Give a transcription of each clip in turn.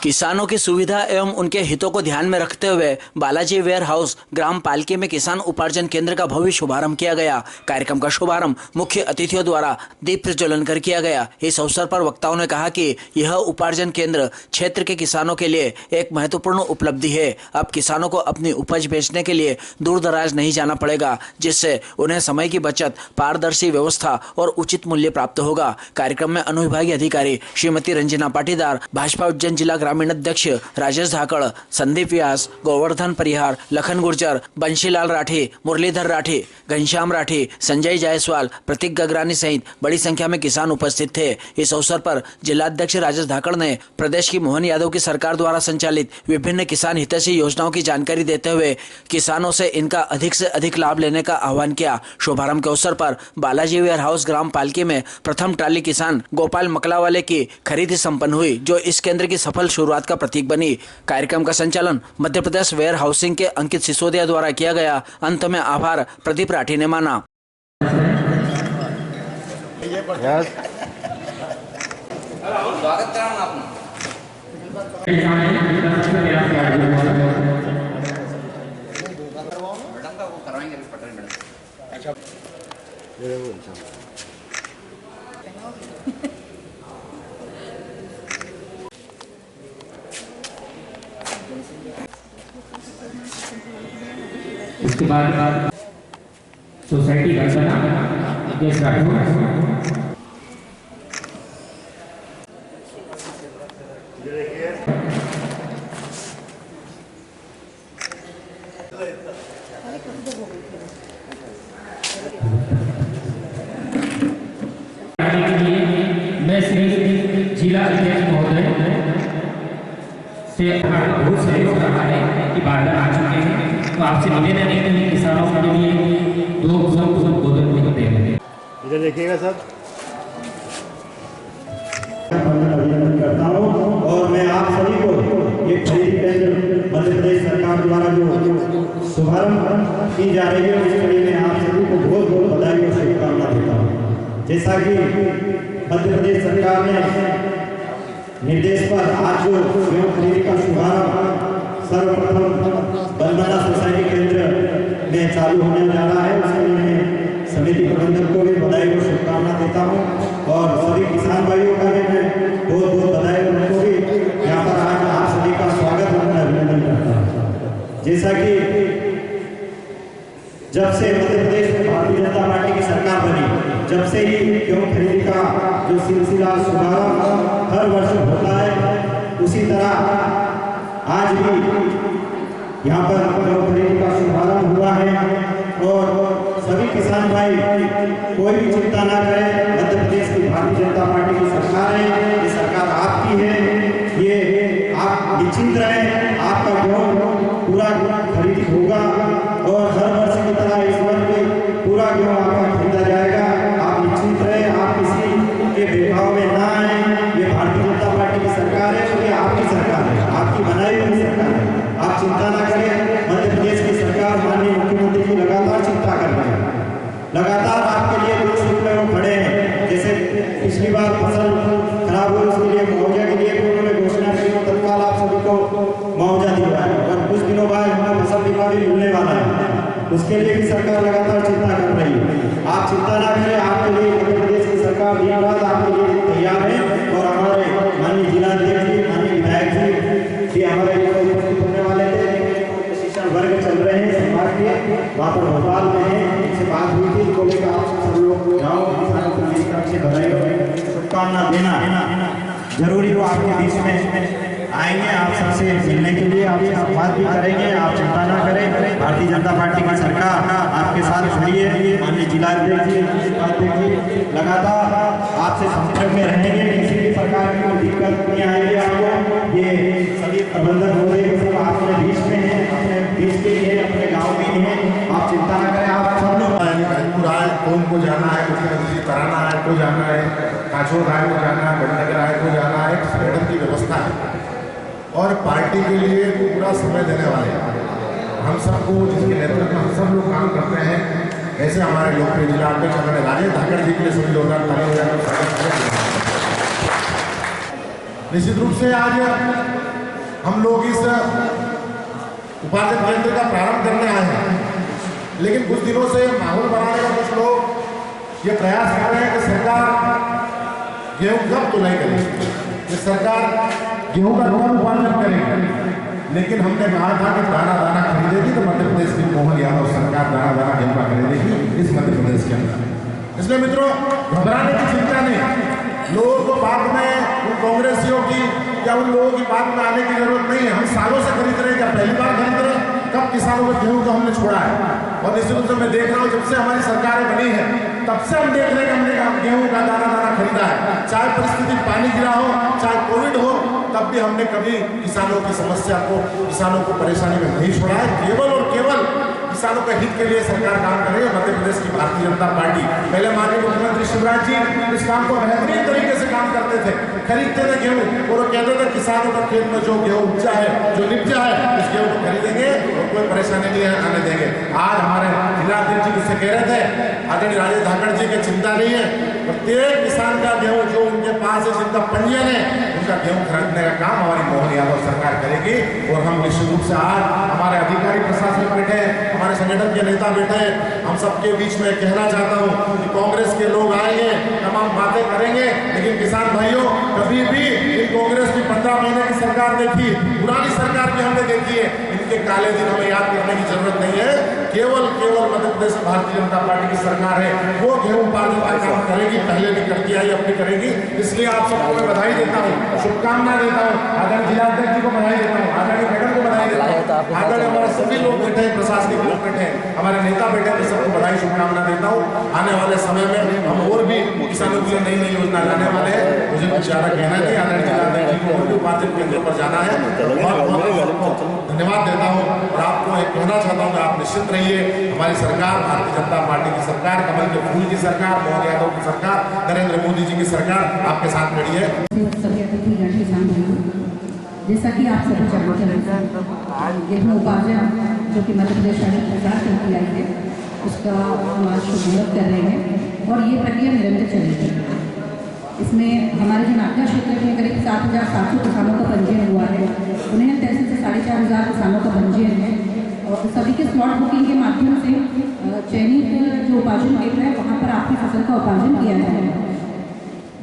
किसानों की सुविधा एवं उनके हितों को ध्यान में रखते हुए बालाजी वेयर हाउस ग्राम पालकी में किसान उपार्जन केंद्र का भव्य शुभारंभ किया गया। कार्यक्रम का शुभारंभ मुख्य अतिथियों द्वारा दीप प्रज्वलन कर किया गया। इस अवसर पर वक्ताओं ने कहा कि यह उपार्जन केंद्र क्षेत्र के किसानों के लिए एक महत्वपूर्ण उपलब्धि है। अब किसानों को अपनी उपज बेचने के लिए दूर दराज नहीं जाना पड़ेगा, जिससे उन्हें समय की बचत, पारदर्शी व्यवस्था और उचित मूल्य प्राप्त होगा। कार्यक्रम में अनुविभागीय अधिकारी श्रीमती रंजना पाटीदार, भाजपा उज्जैन जिला ग्रामीण अध्यक्ष राजेश धाकड़, संदीप व्यास, गोवर्धन परिहार, लखन गुर्जर, बंशीलाल राठी, मुरलीधर राठी, घनश्याम राठी, संजय जायसवाल, प्रतीक गगरानी सहित बड़ी संख्या में किसान उपस्थित थे। इस अवसर पर जिलाध्यक्ष राजेश धाकड़ ने प्रदेश की मोहन यादव की सरकार द्वारा संचालित विभिन्न किसान हितैषी योजनाओं की जानकारी देते हुए किसानों से इनका अधिक से अधिक लाभ लेने का आह्वान किया। शुभारंभ के अवसर पर बालाजी वेयर हाउस ग्राम पालकी में प्रथम ट्राली किसान गोपाल मकलावाले की खरीदी संपन्न हुई, जो इस केंद्र की सफल शुरुआत का प्रतीक बनी। कार्यक्रम का संचालन मध्य प्रदेश वेयर हाउसिंग के अंकित सिसोदिया द्वारा किया गया। अंत में आभार प्रदीप राठी ने माना। इसके बाद सोसाइटी गणना गैस राठौर मैं श्री जिला अध्यक्ष महोदय से बहुत सहयोग रहा है कि बार आ चुके हैं, तो आपसे निवेदन है कि किसानों के लिए दो कुसुम बोतल नहीं देंगे। इधर देखिएगा सर। करता हूँ और मैं आप सभी को ये खरीदी केंद्र मध्य प्रदेश सरकार द्वारा जो शुभारंभ की जा रही है, उसके लिए मैं आप सभी को बहुत बहुत बधाई और शुभकामना देता हूँ। जैसा कि मध्य प्रदेश सरकार ने निर्देश पर आज जो गेहूं खरीदी का शुभारंभ सर्वप्रथम बंदना सोसाइटी केंद्र में चालू होने जा रहा है, उसके लिए मैं समिति प्रबंधक को भी बधाई और शुभकामना देता हूं और सभी किसान भाइयों का भी मैं बहुत बहुत बधाई और उनको भी यहाँ पर आज आप सभी का स्वागत और अभिनंदन करता हूँ। जैसा कि जब से मध्य प्रदेश में भारतीय जनता पार्टी की सरकार बनी, जब से ही गेहूं खरीदी का जो सिलसिला शुभारंभ हर वर्ष होता है, उसी तरह आज भी यहाँ पर गेहूं खरीदी का शुभारंभ हुआ है और सभी किसान भाई कोई भी चिंता ना करें। मध्य प्रदेश की भारतीय जनता पार्टी की सरकार है, ये सरकार आपकी है, ये आप निश्चिंत रहें, आपका गेहूं पूरा खरीदी होगा और हर वर्ष की तरह इस वर्ष भी पूरा गेहूं आपका खरीदा जाएगा। आप निश्चिंत रहें, आप किसी के भेदभाव में ना आए। ये भारतीय जनता पार्टी की सरकार है और ये आपकी सरकार है, आपकी बनाई हुई सरकार है। आप चिंता ना करें। मध्य प्रदेश की सरकार माननीय मुख्यमंत्री जी लगातार चिंता कर रहे हैं, लगातार आपके लिए कुछ रुपये वो खड़े हैं। जैसे पिछली बार फसल खराब हुई, उसके लिए मुआवजा के लिए भी उन्होंने घोषणा की, तत्काल आप सभी को मुआवजा दिया है और कुछ दिनों बाद हमें फसल बीमा भी मिलने वाला है, उसके लिए भी सरकार लगातार चिंता कर रही है। आप चिंता ना करें, आपके लिए मध्य प्रदेश की सरकार दिन रात आपके लिए तैयार है और हमारे माननीय जिलाध्यक्ष जी, माननीय विधायक जी हमारे लिए उपस्थित होने वाले थे, प्रशिक्षण वर्ग चल रहे हैं समाज के, वहाँ पर भोपाल में है, इनसे बात हुई थी, बोले कि आप सब लोग जाओ, किसानों को मेरी तरफ से बधाई और शुभकामना देना जरूरी हो। आपके बीच में आएंगे, आप सबसे मिलने के लिए आपसे बात भी करेंगे, आप चिंता ना करें। भारतीय जनता पार्टी की सरकार आपके साथ खड़ी है, माननीय जिलाध्यक्ष जी लगातार आपसे संपर्क में रहेंगे, किसी भी प्रकार की कोई दिक्कत नहीं आएगी आपको। ये सभी प्रबंधक होंगे, सब आपके बीच में है, अपने बीच के लिए अपने गाँव में है, आप चिंता ना करें। आप सब लोग रायपुर आए, कौन को जाना है, कुछ कराना है को जाना है, काछोर आए को जाना है, बड़नगर आए को जाना है, संगठन की व्यवस्था है और पार्टी के लिए पूरा समय देने वाले हम सबको, जिसके नेतृत्व में हम सब लोग काम करते हैं। ऐसे हमारे लोकप्रिय जिला अध्यक्ष हमारे राजेश धाकड़ जी के लिए सभी जोरदार ताली हो जाए। निश्चित रूप से आज हम लोग इस उपार्जन केंद्र का प्रारंभ करने आए हैं, लेकिन कुछ दिनों से माहौल बनाने का कुछ लोग ये प्रयास कर रहे हैं कि सरकार गेहूं कब तुलाई करेगी, कि सरकार गेहूं का कब उपार्जन करेगी। लेकिन हमने कहा था कि दाना दाना खरीदेगी तो मध्य प्रदेश की मोहन यादव सरकार दाना दाना गेहूं का खरीदेगी इस मध्य प्रदेश के अंदर। इसलिए मित्रों, घबराने की चिंता नहीं। लोगों को बाद में उन कांग्रेसियों की या उन लोगों की बात में आने की जरूरत नहीं है। हम सालों से खरीद रहे हैं, क्या पहली बार खरीद रहे हैं? कब किसानों को गेहूं को हमने छोड़ा है। और निश्चित रूप से मैं देख रहा हूँ, जब से हमारी सरकारें बनी है तब से हम देख रहे हैं कि हमने गेहूं का दाना दाना खरीदा है। चाहे परिस्थिति पानी गिरा हो, चाहे कोविड हो, तब भी हमने कभी किसानों की समस्या को, किसानों को परेशानी में नहीं छोड़ा है। केवल और केवल किसानों के हित के लिए सरकार काम कर रही है। मध्य प्रदेश की भारतीय जनता पार्टी, पहले माननीय मुख्यमंत्री शिवराज जी इस काम को बेहतरीन तरीके से काम करते थे, खरीदते थे गेहूं और वो कहते थे किसानों का खेत में जो गेहूं उपजा है, जो निपजा है, उस गेहूं को खरीदेंगे और कोई परेशानी नहीं आने देंगे। आज हमारे जिलाध्यक्ष जी मुझसे कह रहे थे, आदरणीय राजेश धाकड़ जी की चिंता नहीं है, प्रत्येक किसान का गेहूं जो उनके पास है, जिनका पंजीयन है, उनका गेहूं खरीदने का काम हमारी मोहन यादव सरकार करेगी। और हम निश्चित रूप से आज हमारे अधिकारी प्रशासनिक बैठे, हमारे संगठन के नेता बैठे, हम सबके बीच में कहना चाहता हूं कि कांग्रेस के लोग आएंगे, तमाम बातें करेंगे, लेकिन किसान भाइयों, कभी भी इन कांग्रेस की 15 महीने की सरकार देखी, पुरानी सरकार भी हमने देखी है, इनके काले दिन हमें याद करने की जरूरत नहीं है। केवल मध्य प्रदेश भारतीय जनता पार्टी की सरकार है, वो गेहूं उपार्जन का काम करेगी, पहले भी करती आई, अब भी करेगी। इसलिए आप सबको मैं बधाई देता हूँ, शुभकामना देता हूँ, आदरणीय जिलाध्यक्ष जी को बधाई देता हूँ, आदरणीय मैडम को बधाई देता हूँ, आदरणीय हमारे सभी लोग बैठे हैं, प्रशासनिक लोग बैठे हैं, हमारे नेता बैठे हैं, सबको बधाई शुभकामना देता हूँ। आने वाले समय में हम और भी किसानों के लिए नई नई योजना लाने वाले हैं। मुझे कुछ ज़्यादा कहना नहीं, आदरणीय जिलाध्यक्ष जी को और भी उपार्जन केंद्रों पर जाना है। धन्यवाद देता हूँ और आपको एक कहना चाहता हूँ कि आप निश्चित रहिए, हमारी सरकार भारतीय जनता पार्टी की सरकार, कमल के फूल की सरकार, मोहन यादव की सरकार, नरेंद्र मोदी जी की सरकार आपके साथ खड़ी है। जैसा कि आप सभी जानते हैं, गेहूं उपार्जन जो कि मध्य प्रदेश राज्य सरकार करती आई है, उसका हम आज शुभारंभ कर रहे हैं और ये प्रक्रिया निरंतर चलेगी। इसमें हमारे जो नागदा क्षेत्र में करीब 7,700 किसानों का पंजीयन हुआ है, उन्हें तहसील से 4,500 किसानों का पंजीयन है और सभी के स्लॉट बुकिंग के माध्यम से चयनित जो उपार्जन केंद्र है वहाँ पर आपकी फसल का उपार्जन किया जाएगा।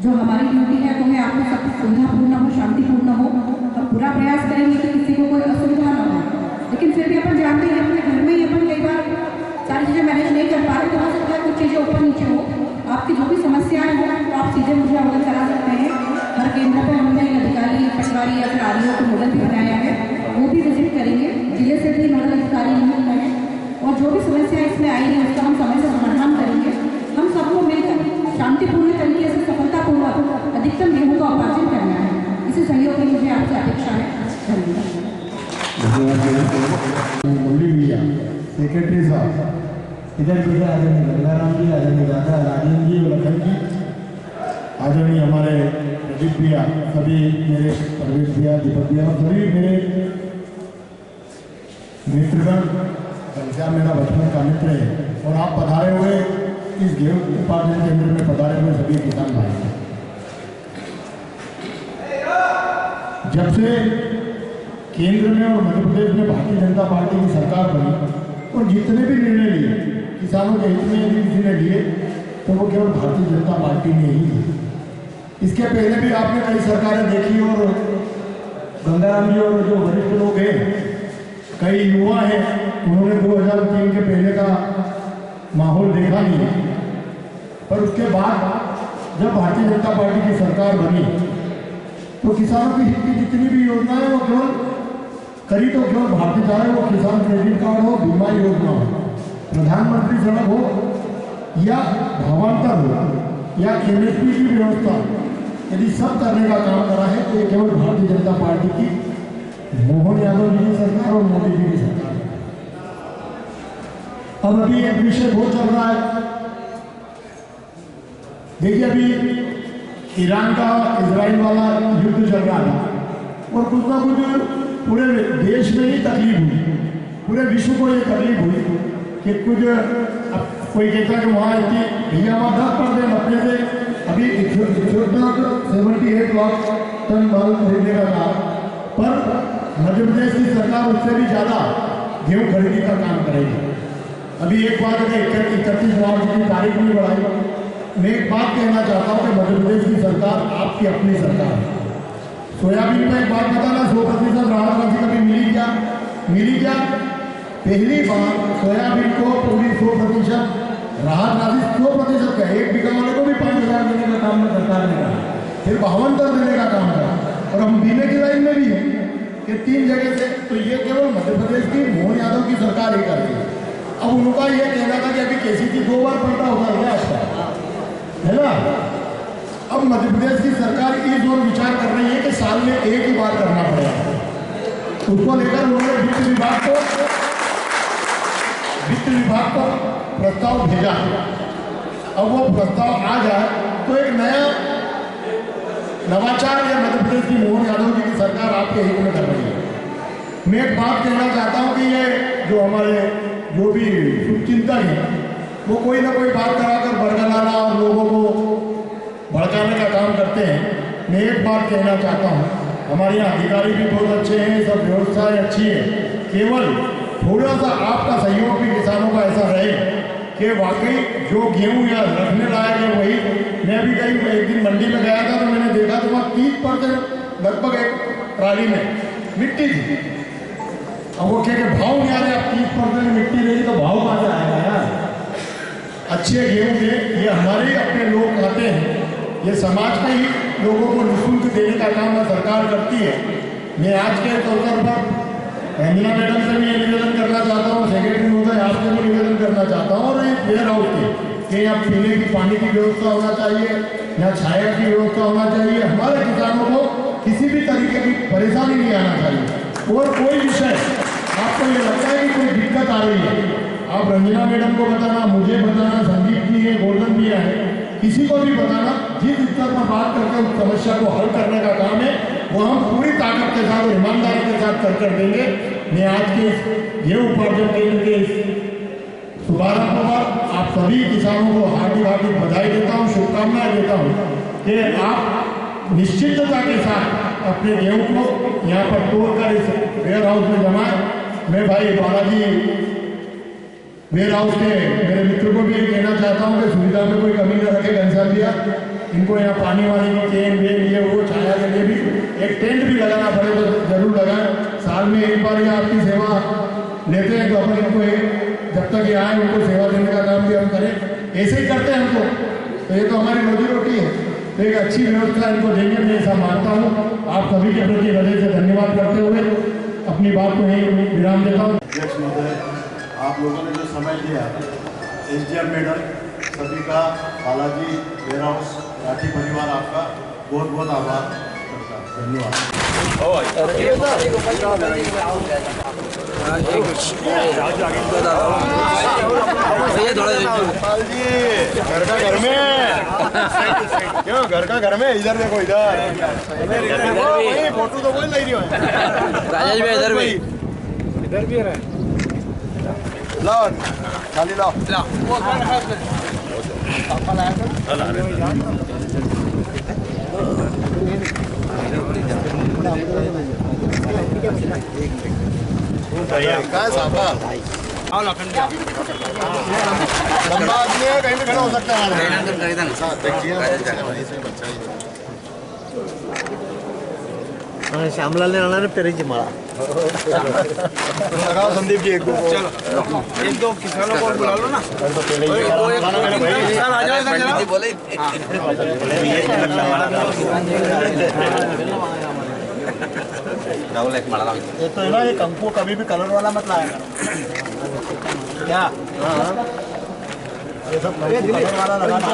जो हमारी ड्यूटी है वो है आपको सब कुछ सुविधापूर्ण हो, शांतिपूर्ण हो और पूरा प्रयास करेंगे कि किसी को कोई असुविधा न हो। लेकिन फिर भी अपन जानते हैं अपने घर में ही अपन कई बार सारी चीज़ें मैनेज नहीं कर पा रहे, तो हो सकता है कुछ चीज़ें ऊपर नीचे हो। आपकी जो भी समस्याएं हो तो आप सीधे मुझे अवगत करा सकते हैं। हर केंद्र पर हमने अधिकारी, पटवारी या फिर आरईओ को नोडल भी बनाया है, वो भी विजिट करेंगे। जिले से भी नोडल अधिकारी नियुक्त हैं और जो भी समस्या इसमें आई है उसका हम समय से समाधान करेंगे। हम सबको मिलकर शांतिपूर्ण तरीके से सफलतापूर्वक अधिकतम गेहूं का उपार्जन करना है। इसी सहयोग की मुझे आपसे अपेक्षा है। धन्यवाद। मुरली भैया, सेक्रेटरी साहब, इधर भी आदरणीय गंगाराम जी, आदरणीय राधा राजेंद्र जी, लखन जी, आदरणीय हमारे प्रदीप भैया, सभी मेरे परवेश भैया, दीपक भैया, सभी मेरे मित्रगण, घनश्याम मेरा बचपन का मित्र है और आप पधारे हुए इस गेहूं उपार्जन केंद्र में पधारे हुए सभी किसान भाई। जब से केंद्र में और मध्य प्रदेश में भारतीय जनता पार्टी की सरकार बनी और जितने भी निर्णय लिए किसानों के हित में यदि किसी ने लिए तो वो केवल भारतीय जनता पार्टी ने ही लिए। इसके पहले भी आपने कई सरकारें देखी और गंगाराम जी और जो वरिष्ठ लोग हैं, कई युवा हैं, उन्होंने 2003 के पहले का माहौल देखा नहीं, पर उसके बाद जब भारतीय जनता पार्टी की सरकार बनी तो किसानों के हित की जितनी भी योजनाएं वो केवल करी तो केवल भारतीय, चाहे वो किसान क्रेडिट कार्ड हो, बीमा योजना हो, प्रधानमंत्री सड़क हो या भावांतर हो या MSP की व्यवस्था, यदि सब करने का काम करा है तो ये केवल भारतीय जनता पार्टी की मोहन यादव जी की सरकार और मोदी जी की सरकार है। अब अभी एक विषय बहुत चल रहा है, देखिए अभी ईरान का इजराइल वाला युद्ध चल रहा था और कुछ ना कुछ पूरे देश में ही तकलीफ हुई, पूरे विश्व को ये तकलीफ हुई कि कुछ अब कोई कहता है कि वहाँ इतनी भैया वहाँ 10% अपने से अभी 78 लाख टन माल खरीदने का कहा, पर मध्य प्रदेश की सरकार उससे भी ज़्यादा गेहूँ खरीदने का काम करेगी। अभी एक बात है कि 31 मार्च की तारीख नहीं बढ़ाई। मैं एक बात कहना चाहता हूँ कि मध्य प्रदेश की सरकार आपकी अपनी सरकार है। सोयाबीन में एक बात बताना, 100% राहत राशि कभी मिली क्या? पहली बार सोयाबीन को पूरी 100% राहत राशि 100% का, 1 बीघा वाले को भी 5,000 देने का काम सरकार ने कहा, फिर 52 देने का काम करा, और हम बीमे की लाइन में भी हैं कि 3 जगह से। तो ये केवल मध्य प्रदेश की मोहन यादव की सरकार ही कर रही है। अब उनका ये कहना था कि अभी केसीसी 2 बार पलटा होगा क्या आपका, है ना? अब मध्य प्रदेश की सरकार इस ओर विचार कर रही है कि साल में एक ही बार करना पड़ेगा। उसको लेकर उन्होंने वित्त विभाग को प्रस्ताव भेजा। अब वो प्रस्ताव आ जाए तो एक नया नवाचार या मध्य प्रदेश की मोहन यादव जी की सरकार आपके हित में कर रही है। मैं एक बात कहना चाहता हूँ कि ये जो हमारे जो भी शुभचिंतक हैं वो कोई ना कोई बात कराकर बरगलाना और लोगों को भड़काने का काम करते हैं। मैं एक बात कहना चाहता हूँ, हमारे यहाँ अधिकारी भी बहुत अच्छे हैं, सब व्यवस्थाएं अच्छी है, केवल थोड़ा सा आपका सहयोग भी किसानों का ऐसा रहे कि वाकई जो गेहूँ यहाँ रखने लायक है वही। मैं अभी कहीं एक दिन मंडी में गया था तो मैंने देखा तो वहाँ 30% लगभग एक ट्राली में मिट्टी थी। अब वो कह के भाव नहीं आ रहे, आप 30% मिट्टी देगी तो भाव कहाँ से आएगा यार? अच्छे गेहूँ में ये हमारे अपने लोग खाते हैं, ये समाज का ही लोगों को निःशुल्क देने का काम सरकार करती है। मैं आज के अवसर पर रंजना मैडम से भी ये निवेदन करना चाहता हूँ, सेक्रेटरी महोदय आपसे भी निवेदन करना चाहता हूँ, और एक वेयर हाउस के यहाँ पीने की पानी की व्यवस्था होना चाहिए, यहाँ छाया की व्यवस्था होना चाहिए। हमारे किसानों को किसी भी तरीके की परेशानी नहीं आना चाहिए। और कोई विषय आपको ये लगता है कि कोई दिक्कत आ रही है, आप रंजना मैडम को बताना, मुझे बताना, संदीप जी है, गोल्डन भी है, किसी को भी बताना। जिस स्तर पर बात करके उस समस्या को हल करने का काम है वो हम पूरी ताकत के साथ और ईमानदारी के साथ कर देंगे। मैं आज के ये उपार्जन केंद्र के शुभारंभ पर आप सभी किसानों को हार्दिक बधाई देता हूँ, शुभकामनाएं देता हूँ कि आप निश्चितता के साथ अपने गेहूँ को यहाँ पर तोड़कर इस वेयर हाउस में जमाएं। मैं भाई बालाजी वेयर हाउस के मेरे मित्र को भी ये कहना चाहता हूँ कि सुविधा में कोई कमी न रखे। घनश्याम भैया, इनको यहाँ पानी वानी की चेन वेन ये वो छाया के लिए भी एक टेंट भी लगाना पड़े तो जरूर लगाएं। साल में एक बार ये आपकी सेवा लेते हैं तो अपन इनको जब तक ये आए उनको सेवा देने का काम भी हम करें। ऐसे ही करते हैं हमको, तो ये तो हमारी रोजी रोटी है, तो एक अच्छी व्यवस्था इनको देंगे, मैं ऐसा मानता हूँ। आप सभी के प्रति हृदय से धन्यवाद करते हुए अपनी बात को यहीं विराम देता हूँ। अध्यक्ष महोदय, आप लोगों ने जो समय दिया, SDM मैडम, सभी का, बालाजी वेयर हाउस राठी परिवार आपका बहुत बहुत आभार करता है। धन्यवाद। घर का घर में क्यों, घर का घर में, इधर देखो, इधर फोटो तो कोई नहीं रही है। राजेश भाई इधर भी है, लाओ खाली लाओ। काय साहब लंबा आदमी है, कहीं भी खड़ा हो सकता है। श्यामलाल ने आना पेरेंगे मारा लगाओ संदीप जी, एक दो किसानों को बुला लो ना। ये तो है ना, ये कंकु कभी भी कलर वाला मत लाएगा क्या? ये सब कलर वाला लगाना।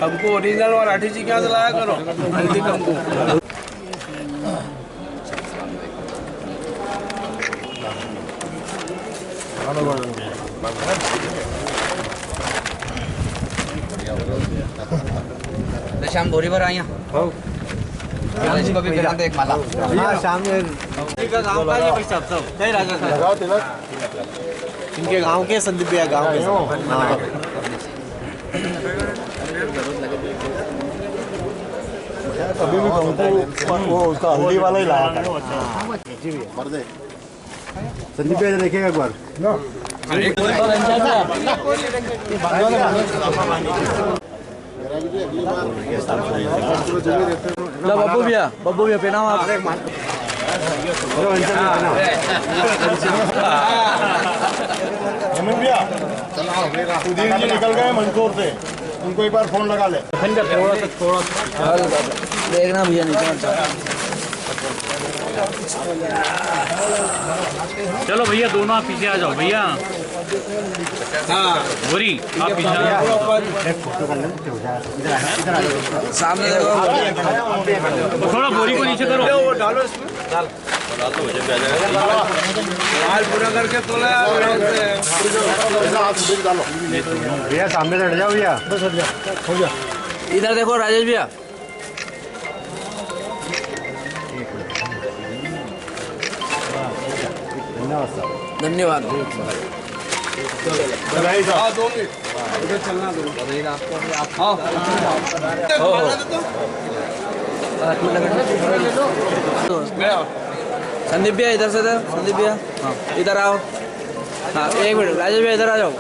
हमको ओरिजिनल और राठी जी क्या लाया करो, हल्दी कंकु। शाम बोरी भर आई को भी फिर एक माला। हाँ, शाम में का गांव का ये पैसा सब कई राजा था। लगाओ तिलक, इनके गांव के संदीप भैया गांव के। हाँ कभी भी वो उसका हल्दी वाला ही लाया था। संदीप भाई देखिएगा एक बार। बब्बू भैया पहनाओ आप। हेमंत भैया सुधीर जी निकल गए मंदसौर से, उनको एक बार फोन लगा ले। देखना भैया नीचे मत जाओ। चलो भैया दोनों आप पीछे आ जाओ भैया। हाँ बोरी आप पीछे आ जाओ। सामने देखो। थोड़ा बोरी को नीचे करो। वो डालो इसमें, डाल तो मुझे पे आ जाएगा। माल पूरा करके तोला भैया सामने से हट जाओ भैया, बस हट जाओ, हो गया। इधर देखो राजेश भैया। धन्यवाद। उधर चलना दो। संदीप भैया इधर से इधर, संदीप भैया हाँ इधर आओ। हाँ एक मिनट राजेश भैया इधर आ जाओ।